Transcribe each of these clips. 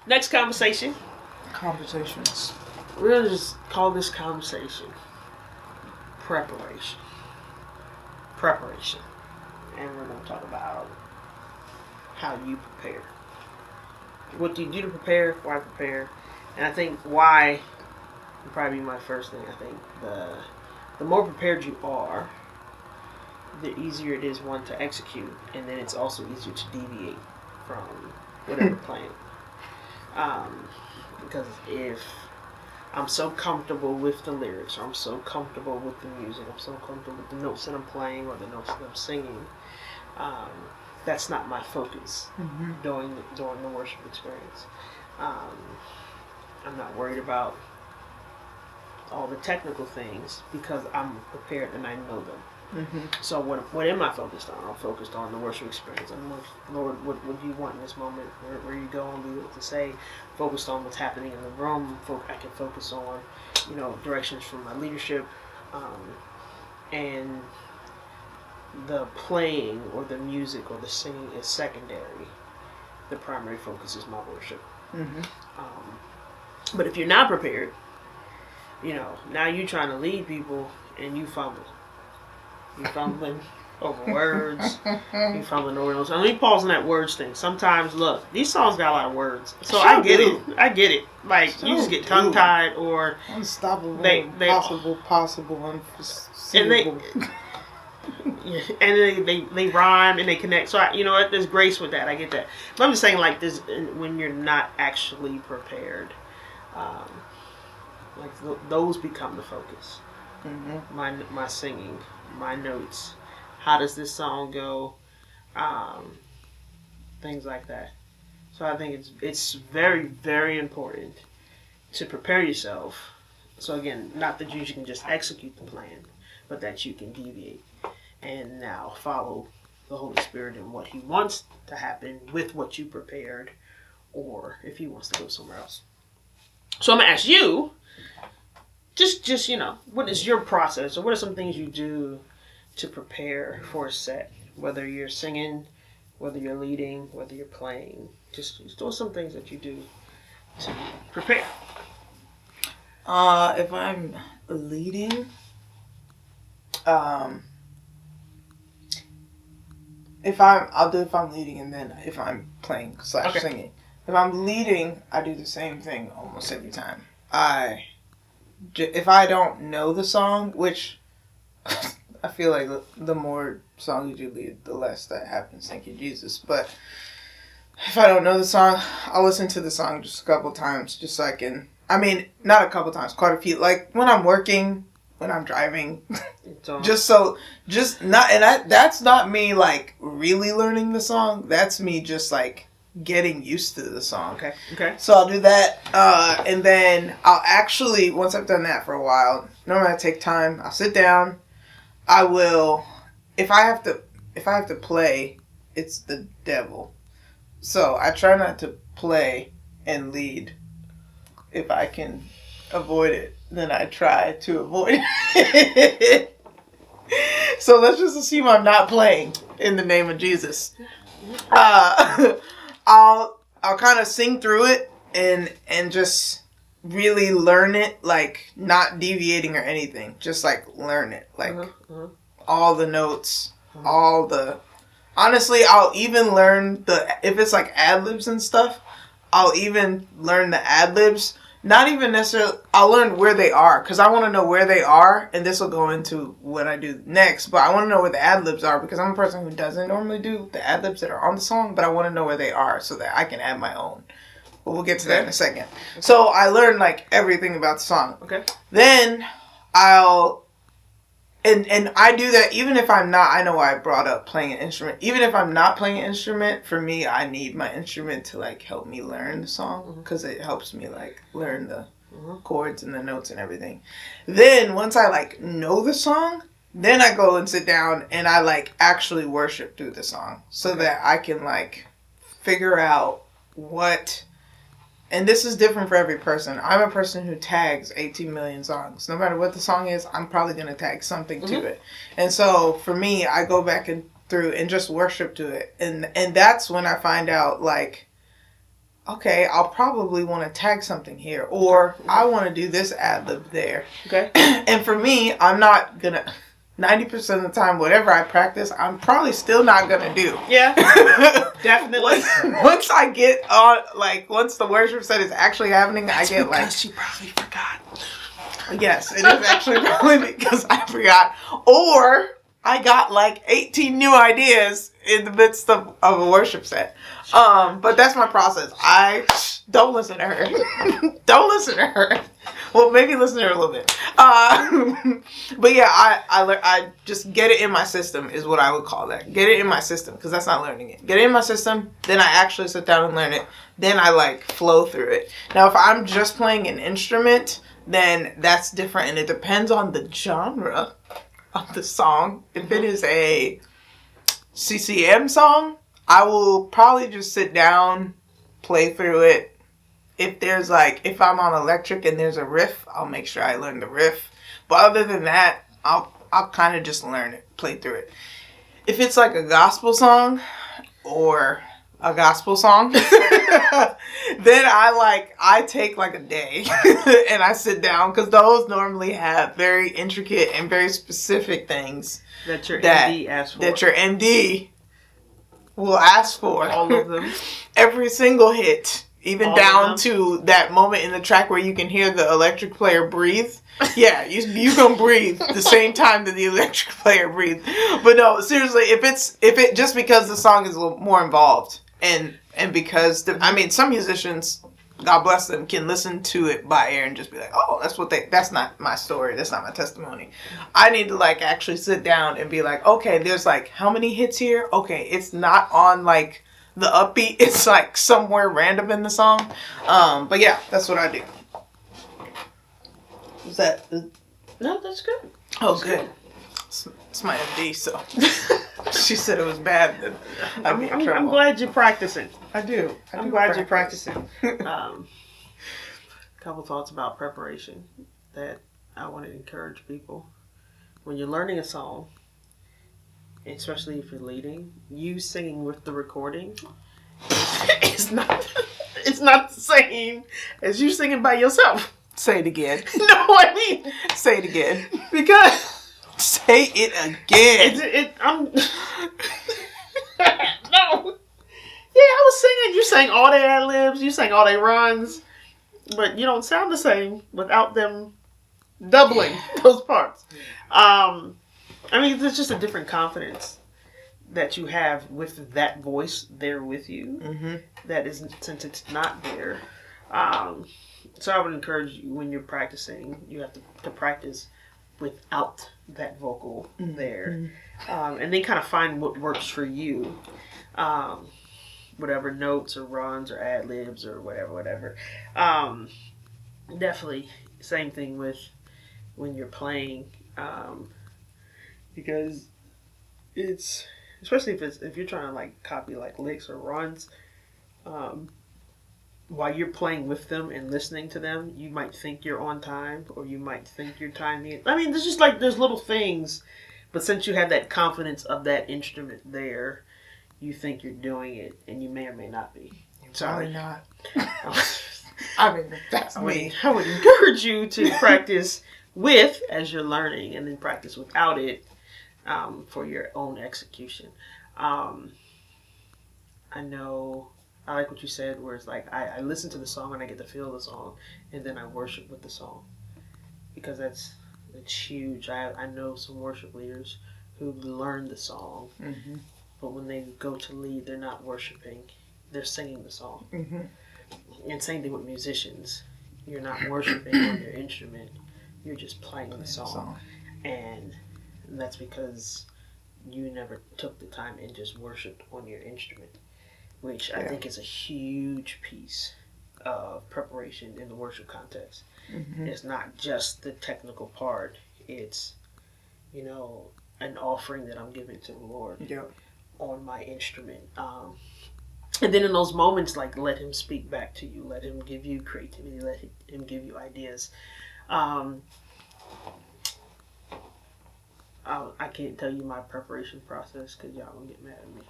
Next conversation. Conversations. We're going to just call this conversation preparation. Preparation. And we're going to talk about how you prepare. What do you do to prepare? Why prepare? And I think why would probably be my first thing. I think the more prepared you are, the easier it is, one, to execute, and then it's also easier to deviate from whatever plan. Because if I'm so comfortable with the lyrics, or I'm so comfortable with the music, I'm so comfortable with the notes that I'm playing or the notes that I'm singing, that's not my focus during the worship experience. I'm not worried about all the technical things because I'm prepared and I know them. So what am I focused on? I'm focused on the worship experience. I'm Lord, what do you want in this moment? Where you going? Be able to say. Focused on what's happening in the room. I can focus on, directions from my leadership, and the playing or the music or the singing is secondary. The primary focus is my worship. But if you're not prepared, now you're trying to lead people and you fumble. You fumbling over words. You fumbling over those. Let me pause on that words thing. Sometimes, look, these songs got a lot of words, so I get it. I get it. Like you just get tongue tied or unstoppable, possible, unforeseeable. And they rhyme and they connect. So you know what? There's grace with that. I get that. But I'm just saying, like this, when you're not actually prepared, those become the focus. My singing, my notes, how does this song go, things like that. So I think it's very, very important to prepare yourself. So again, not that you can just execute the plan, but that you can deviate and now follow the Holy Spirit and what He wants to happen with what you prepared, or if He wants to go somewhere else. So I'm gonna ask you. Just what is your process, or what are some things you do to prepare for a set? Whether you're singing, whether you're leading, whether you're playing, just some things that you do to prepare. If I'm leading, I'll do if I'm leading, and then if I'm playing / singing. If I'm leading, I do the same thing almost every time. If I don't know the song, which I feel like the more songs you lead, the less that happens. Thank you, Jesus. But if I don't know the song, I'll listen to the song just a couple times, just so I can. I mean, not a couple times, quite a few. Like when I'm working, when I'm driving, that's not me like really learning the song. That's me just like getting used to the song. Okay. So I'll do that, and then I'll actually, once I've done that for a while, normally I take time. I'll sit down. I will, if I have to play, it's the devil. So I try not to play and lead. If I can avoid it, then I try to avoid it. So let's just assume I'm not playing in the name of Jesus. I'll kind of sing through it and just really learn it, like not deviating or anything. Just like learn it, like all the notes, all the. Honestly, I'll even learn if it's like ad libs and stuff. I'll even learn the ad libs. Not even necessarily. I'll learn where they are because I want to know where they are, and this will go into what I do next. But I want to know where the ad libs are because I'm a person who doesn't normally do the ad libs that are on the song, but I want to know where they are so that I can add my own. But we'll get to that in a second. So I learned like everything about the song. Okay. Then I'll and I do that even if I'm not. I know why I brought up playing an instrument. Even if I'm not playing an instrument, for me, I need my instrument to like help me learn the song because it helps me like learn the chords and the notes and everything. Then once I like know the song, then I go and sit down and I like actually worship through the song so that I can like figure out what. And this is different for every person. I'm a person who tags 18 million songs. No matter what the song is, I'm probably going to tag something to it. And so for me, I go back through and just worship to it. And that's when I find out, like, okay, I'll probably want to tag something here, or I want to do this ad lib there. Okay. And for me, I'm not gonna. 90% of the time, whatever I practice, I'm probably still not gonna do. Yeah. Definitely. Once I get on, like, once the worship set is actually happening, I get like. Because you probably forgot. Yes, it is actually probably because I forgot, or I got like 18 new ideas in the midst of a worship set. But that's my process. I don't listen to her. Don't listen to her. Well, maybe listen to her a little bit. But yeah, I just get it in my system is what I would call that. Get it in my system, because that's not learning it. Get it in my system, then I actually sit down and learn it. Then I like flow through it. Now, if I'm just playing an instrument, then that's different, and it depends on the genre of the song. If it is a CCM song, I will probably just sit down, play through it. If there's like, if I'm on electric and there's a riff, I'll make sure I learn the riff. But other than that, I'll kind of just learn it, play through it. If it's like a gospel song or a gospel song, then I take like a day and I sit down, because those normally have very intricate and very specific things that your MD asks for. That your MD will ask for. All of them. Every single hit. Even all down to that moment in the track where you can hear the electric player breathe. Yeah, you can breathe the same time that the electric player breathes. But no, seriously, if it just because the song is a little more involved, and because some musicians, God bless them, can listen to it by ear and just be like, oh, that's not my story, that's not my testimony. I need to like actually sit down and be like, okay, there's like how many hits here? Okay, it's not on like the upbeat, it's like somewhere random in the song. But yeah, that's what I do. Is that? No, that's good. Oh, that's good. It's my MD, so she said it was bad. Then I'd be in trouble. I'm glad you're practicing. I do. I'm glad you're practicing. Couple thoughts about preparation that I want to encourage people. When you're learning a song, especially if you're leading, you singing with the recording it's not the same as you singing by yourself. Say it again. No, I mean, say it again. Because say it again. I'm no. Yeah, I was singing. You sang all their ad libs. You sang all their runs, but you don't sound the same without them doubling those parts. I mean, there's just a different confidence that you have with that voice there with you. Mm-hmm. That isn't, since it's not there. So I would encourage you, when you're practicing, you have to practice without that vocal there. And then kind of find what works for you. Whatever notes or runs or ad libs or whatever. Definitely same thing with when you're playing. Because it's, especially if you're trying to like copy like licks or runs, while you're playing with them and listening to them, you might think you're on time, or you might think you're timing it. I mean, there's just like, there's little things, but since you have that confidence of that instrument there, you think you're doing it, and you may or may not be. Sorry, not. I mean, that's me. I would encourage you to practice with as you're learning, and then practice without it for your own execution. I know, I like what you said, where it's like, I listen to the song and I get to feel the song, and then I worship with the song. Because that's huge. I know some worship leaders who learn the song, but when they go to lead, they're not worshiping, they're singing the song. And same thing with musicians. You're not worshiping on your instrument, you're just playing the song. And that's because you never took the time and just worshiped on your instrument, which I think is a huge piece of preparation in the worship context. It's not just the technical part, it's, an offering that I'm giving to the Lord on my instrument. And then in those moments, like, let him speak back to you, let him give you creativity, let him give you ideas. I can't tell you my preparation process because y'all gonna get mad at me.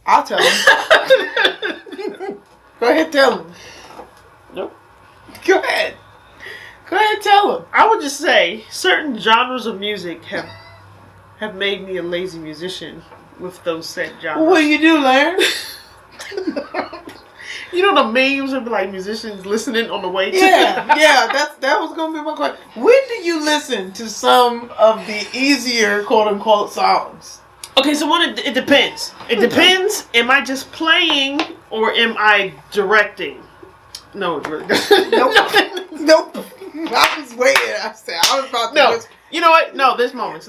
I'll tell him. Go ahead, tell him. Nope. Go ahead. Go ahead, tell him. I would just say certain genres of music have made me a lazy musician with those set genres. What do you do, Larry? You know the memes would be like musicians listening on the way to Yeah. That was gonna be my question. When do you listen to some of the easier quote unquote songs? Okay, so it depends. It depends. Am I just playing or am I directing? No, it really doesn't. Nope. I was waiting. I was about to. No. You know what? No, there's moments.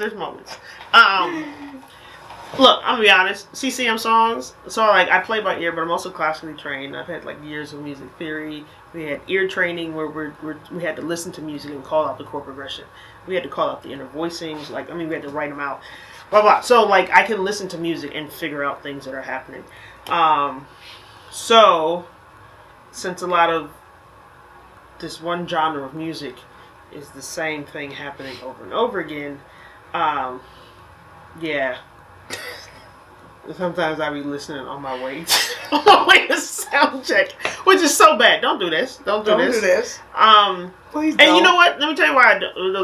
Look, I'm gonna be honest. CCM songs. So like, I play by ear, but I'm also classically trained. I've had like years of music theory. We had ear training where we had to listen to music and call out the chord progression. We had to call out the inner voicings. We had to write them out. Blah blah. So like, I can listen to music and figure out things that are happening. So since a lot of this one genre of music is the same thing happening over and over again, yeah. Sometimes I be listening on my way to sound check, which is so bad. Don't do this. Don't do this. Please don't. And you know what? Let me tell you why.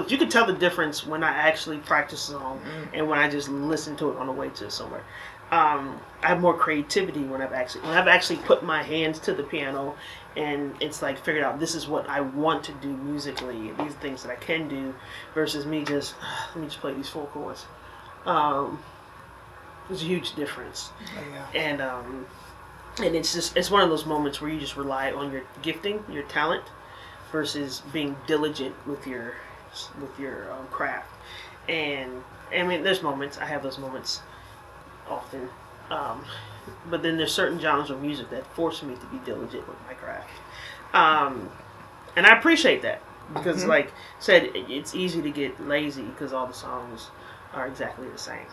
You can tell the difference when I actually practice a song and when I just listen to it on the way to somewhere. I have more creativity when I've actually put my hands to the piano and it's like figured out this is what I want to do musically. These things that I can do versus me just let me just play these 4 chords. There's a huge difference. Oh, yeah. And it's one of those moments where you just rely on your gifting, your talent, versus being diligent with your craft. And I mean, there's moments. I have those moments often. But then there's certain genres of music that force me to be diligent with my craft. And I appreciate that because, like I said, it's easy to get lazy because all the songs are exactly the same.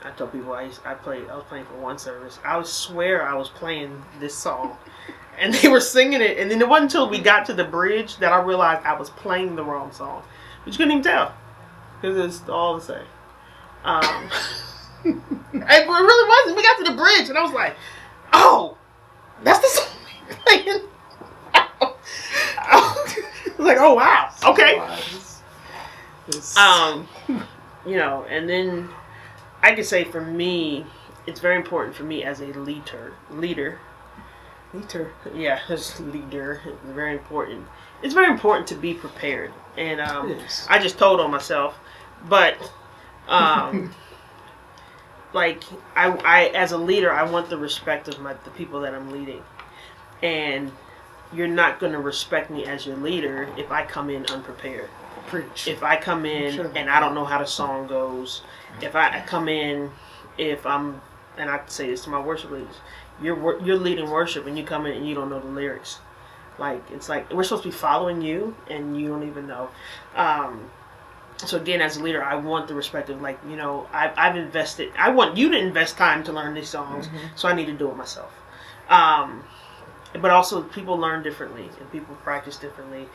I tell people I was playing for one service. I would swear I was playing this song, and they were singing it. And then it wasn't until we got to the bridge that I realized I was playing the wrong song, but you couldn't even tell because it's all the same. It really wasn't. We got to the bridge, and I was like, "Oh, that's the song we're playing." I was like, "Oh wow, okay." You know, and then I could say for me, it's very important for me as a leader. Yeah, as leader, it's very important. It's very important to be prepared, and I just told on myself, but like I as a leader, I want the respect of the people that I'm leading, and you're not going to respect me as your leader if I come in unprepared. Preach. If I come in and I don't know how the song goes, if I come in, and I say this to my worship leaders, you're leading worship and you come in and you don't know the lyrics. Like, it's like, we're supposed to be following you and you don't even know. So again, as a leader, I want the respect of, like, you know, I've invested, I want you to invest time to learn these songs, so I need to do it myself. But also, people learn differently and people practice differently.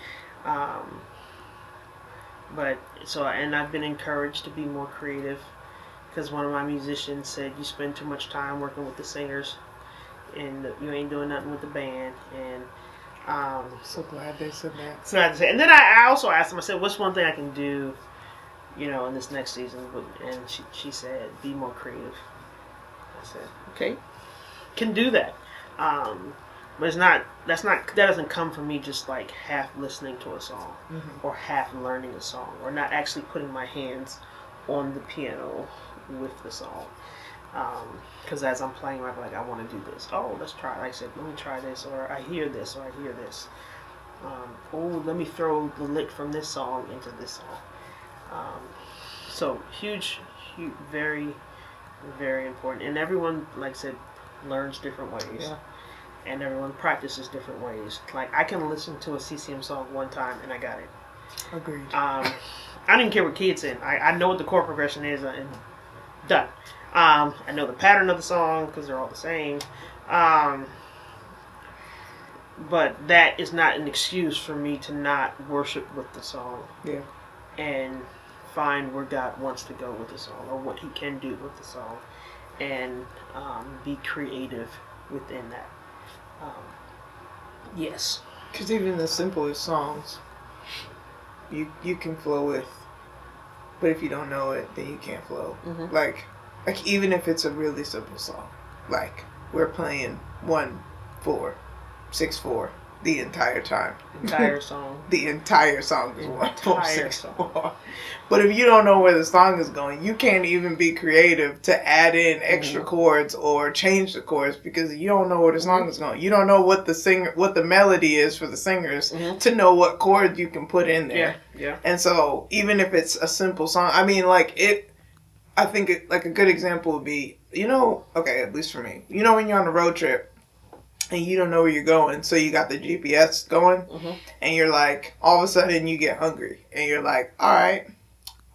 And I've been encouraged to be more creative because one of my musicians said you spend too much time working with the singers and you ain't doing nothing with the band. And so glad they said that. So and then I also asked him, I said, what's one thing I can do, you know, in this next season? And she said, be more creative. I said, okay, can do that. But that doesn't come from me just like half listening to a song or half learning a song or not actually putting my hands on the piano with the song. Because as I'm playing, I'm like, I want to do this. Oh, let's try. Like I said, let me try this, or I hear this, or I hear this. Let me throw the lick from this song into this song. So huge, very, very important. And everyone, like I said, learns different ways. Yeah. And everyone practices different ways. Like, I can listen to a CCM song one time and I got it. Agreed. I didn't care what key it's in. I know what the chord progression is and done. I know the pattern of the song because they're all the same. But that is not an excuse for me to not worship with the song. Yeah. And find where God wants to go with the song or what He can do with the song. and be creative within that. Yes. Because even the simplest songs, you can flow with, but if you don't know it, then you can't flow. Mm-hmm. Like even if it's a really simple song, like we're playing 1/4, 6/4 the entire time. Entire song. The entire song is 1/4, Entire 6/4. But if you don't know where the song is going, you can't even be creative to add in extra chords or change the chords because you don't know where the song is going. You don't know what the melody is for the singers to know what chord you can put in there. Yeah. And so even if it's a simple song, I mean, I think like a good example would be, okay, at least for me, when you're on a road trip and you don't know where you're going, so you got the GPS going, and you're like, all of a sudden you get hungry, and you're like, all right,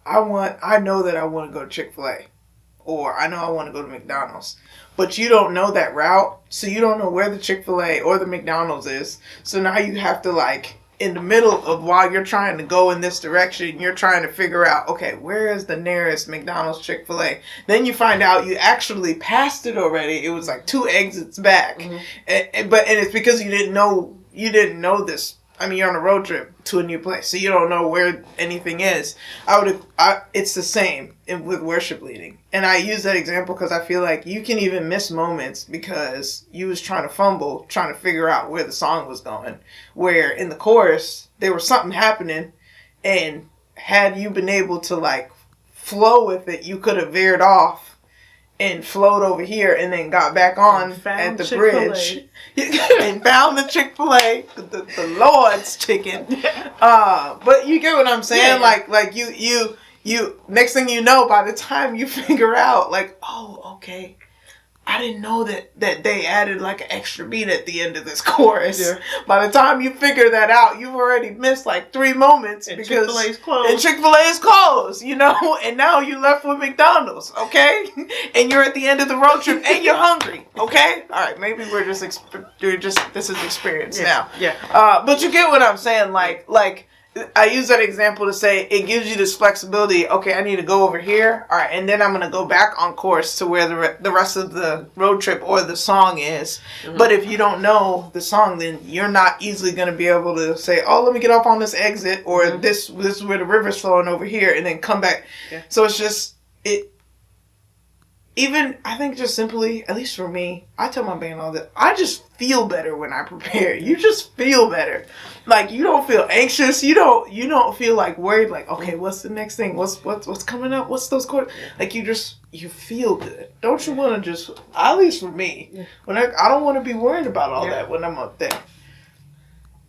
I know that I want to go to Chick-fil-A, or I know I want to go to McDonald's, but you don't know that route, so you don't know where the Chick-fil-A or the McDonald's is, so now you have to in the middle of while you're trying to go in this direction, you're trying to figure out, okay, where is the nearest McDonald's, Chick-fil-A? Then you find out you actually passed it already. It was 2 exits back. And it's because you didn't know this. I mean, you're on a road trip to a new place, so you don't know where anything is. It's the same with worship leading. And I use that example because I feel like you can even miss moments because you was trying to fumble, trying to figure out where the song was going. Where in the chorus, there was something happening, and had you been able to flow with it, you could have veered off and flowed over here and then got back on at the Chick-fil-A. bridge and found the Chick-fil-A, the Lord's chicken. But you get what I'm saying? Yeah. You next thing you know, by the time you figure out oh, okay, I didn't know that they added an extra beat at the end of this chorus. Yeah. By the time you figure that out, you've already missed 3 moments And because Chick-fil-A's closed. And Chick-fil-A is closed, and now you left with McDonald's, okay? And you're at the end of the road trip and you're hungry, okay? All right, maybe this is experience now. Yeah. But you get what I'm saying, I use that example to say it gives you this flexibility. Okay, I need to go over here. All right, and then I'm going to go back on course to where the rest of the road trip or the song is. But if you don't know the song, then you're not easily going to be able to say, oh, let me get off on this exit, or this is where the river's flowing over here, and then come back. Yeah. So it's just, even, I think just simply, at least for me, I tell my band all that, I just feel better when I prepare. You just feel better. You don't feel anxious. You don't feel worried, okay, what's the next thing? What's coming up? What's those chords? You feel good. Don't you want to just, at least for me, when I don't want to be worried about all that when I'm up there.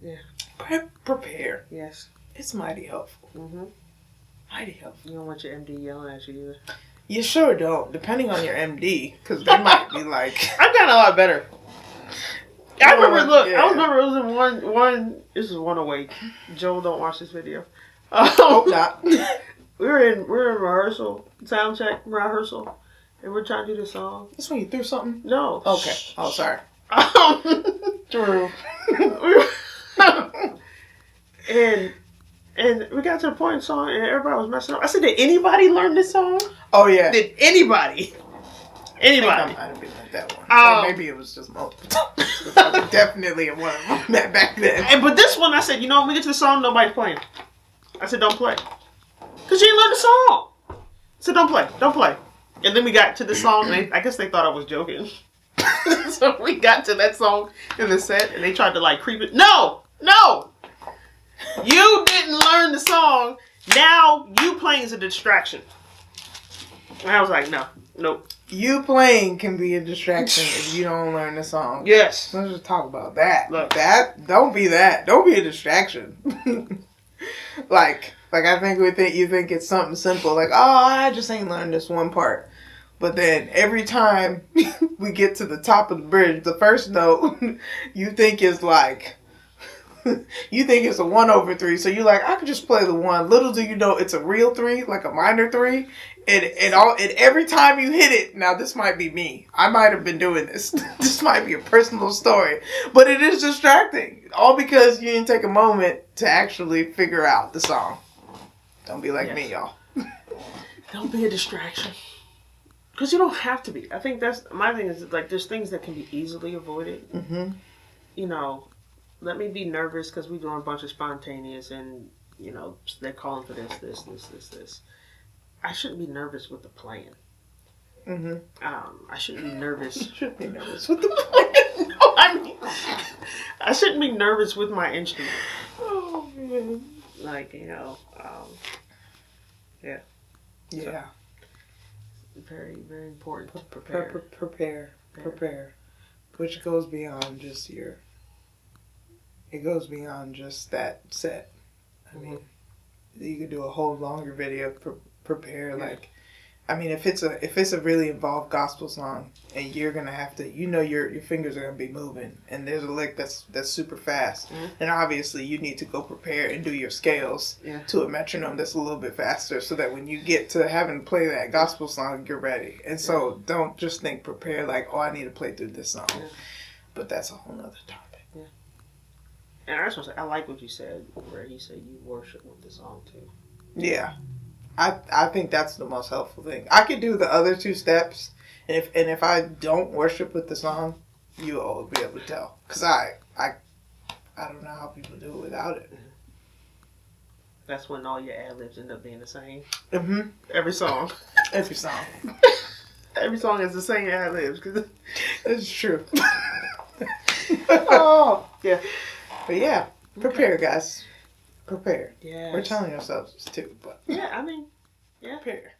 Yeah. Prepare. Yes. It's mighty helpful. Mighty helpful. You don't want your MD yelling at you either. You sure don't, depending on your MD, because they might be I've gotten a lot better. I remember it was in one. This is 108. Joel, don't watch this video. Hope not. We were in rehearsal, sound check rehearsal, and we're trying to do this song. That's when you threw something? No. Okay. Oh, sorry. True. And we got to the point in the song, and everybody was messing up. I said, did anybody learn this song? Oh, yeah. Did anybody? I might have been like that one. Or maybe it was just multiple times. I was definitely in one of them back then. But this one, I said, when we get to the song, nobody's playing. I said, don't play. Because you didn't learn the song. I said, don't play. And then we got to the song, and I guess they thought I was joking. So we got to that song in the set, and they tried to creep it. No! You didn't learn the song. Now you playing is a distraction. And I was like, nope. You playing can be a distraction if you don't learn the song. Yes. Let's just talk about that. Look. Don't be that. Don't be a distraction. I think you think it's something simple, I just ain't learned this one part. But then every time we get to the top of the bridge, the first note, you think is you think it's a 1/3, so you're I could just play the 1. Little do you know it's a real 3, a minor 3. And every time you hit it, now this might be me. I might have been doing this. This might be a personal story. But it is distracting. All because you didn't take a moment to actually figure out the song. Don't be like me, y'all. Don't be a distraction. Because you don't have to be. I think that's my thing. Is like there's things that can be easily avoided. Mm-hmm. You know, let me be nervous because we're doing a bunch of spontaneous, and you know they're calling for this. I shouldn't be nervous with the plan. Mm-hmm. I shouldn't be nervous. You should be nervous with the plan. No, I mean, I shouldn't be nervous with my instrument. Oh man. Like yeah. Yeah. Very, very important to prepare. Prepare. Which goes beyond just it goes beyond just that set. I mean, you could do a whole longer video, prepare, like, I mean, if it's a really involved gospel song and you're going to have to, your fingers are going to be moving and there's a lick that's super fast. Mm-hmm. And obviously you need to go prepare and do your scales to a metronome that's a little bit faster so that when you get to having to play that gospel song, you're ready. And so don't just think prepare like, oh, I need to play through this song. Yeah. But that's a whole nother topic. Yeah. And I just want to say, I like what you said, where he said you worship with the song too. Yeah. I think that's the most helpful thing. I could do the other two steps, and if I don't worship with the song, you all will be able to tell. Because I don't know how people do it without it. That's when all your ad-libs end up being the same. Mm-hmm. Every song. Every song. Every song is the same ad-libs. That's true. Oh, yeah. But yeah, prepare, guys. Prepare. Yeah. We're telling ourselves this too, but yeah, I mean, yeah. Prepare.